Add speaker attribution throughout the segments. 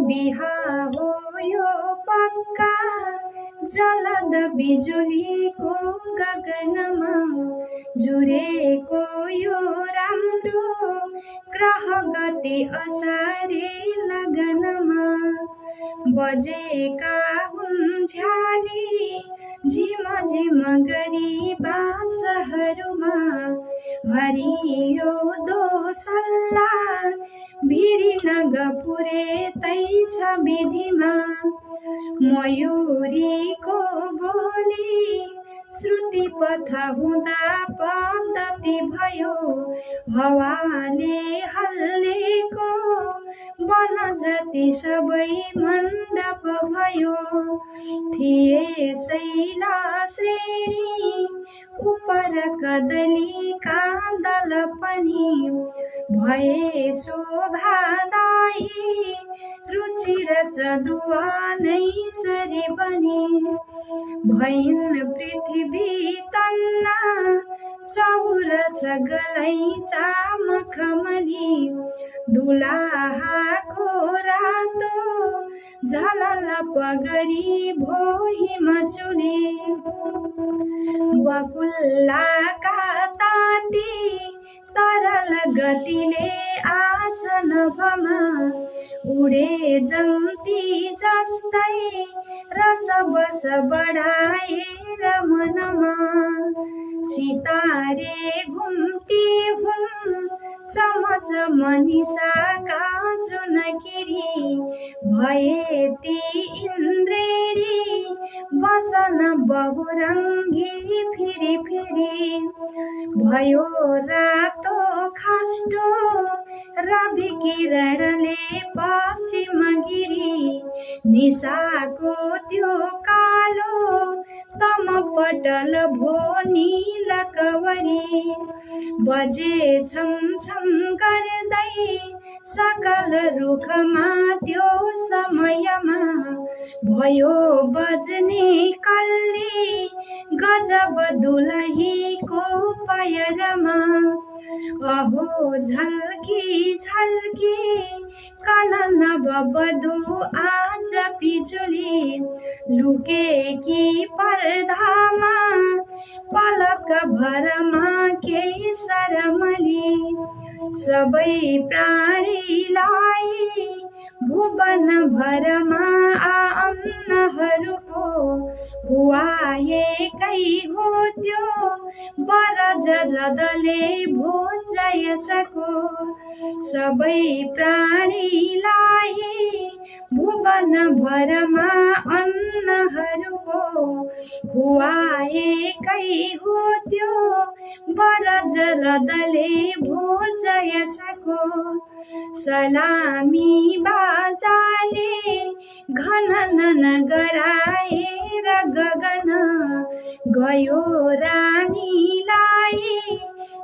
Speaker 1: बिहा हो यो पक्का जलद बिजुलीको गगनमा जुरेको यो राम्रो ग्रह गति असारे लगनमा बजेका हुन् झ्याली झिम झिम गरी बाँसहरूमा हरियो दोसल्ला भिरी नगपुरे तै छ विधिमा मयूरीको बोली श्रुति पथ हुँदा पद्धति भयो हवाले हल्लेको वन जति सबै मण्डप भयो थिए शैला श्रेणी उपर कदली कान्दल पनि भए शोभादायी रुचिर चदुवा नै सरी बनी भइन् पृथ्वी तन्ना चौर छगलै चामखमली दुलाहाको रातो झलल पगरी भोहिमा चुने बकुल्लाका ताती तरल गतिले आज नभमा उडे जन्ती जस्तै रस बस बढाएर मनमा सितारे घुम्टी हुन् चमच मनिषाका जुनकिरी भए ती इन्द्रेणी बसन बहुरङ्गी फिरी फिरी भयो रातो खास्टो रवि किरणले पश्चिम गिरी निशाको त्यो कालो तम पटल भो नील कवरी बजे छम छम गर्दै सकल रुखमा त्यो समयमा भयो बजने कल्ली गजब दुलहीको पयरमा अहो झल्की झल्की कनन बबधु आज बिजुली लुकेकी पर्दामा पलक भरमा केही शरमली सबै प्राणीलाई भुवन भरमा अन्नहरूको हुआएकै हो त्यो बरज जदले भोजयसको सबै प्राणीलाई भुवन भरमा अन्नहरूको खुवाएकै हो त्यो बरज लदले भोजयसको सलामी बाजाले घनन गराएर गगन गयो रानीलाई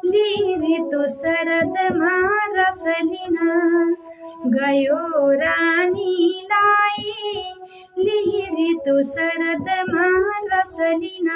Speaker 1: लिरितो शरदमा रस लिन गयो रानीलाई लिरितो शरदमा रस लिन।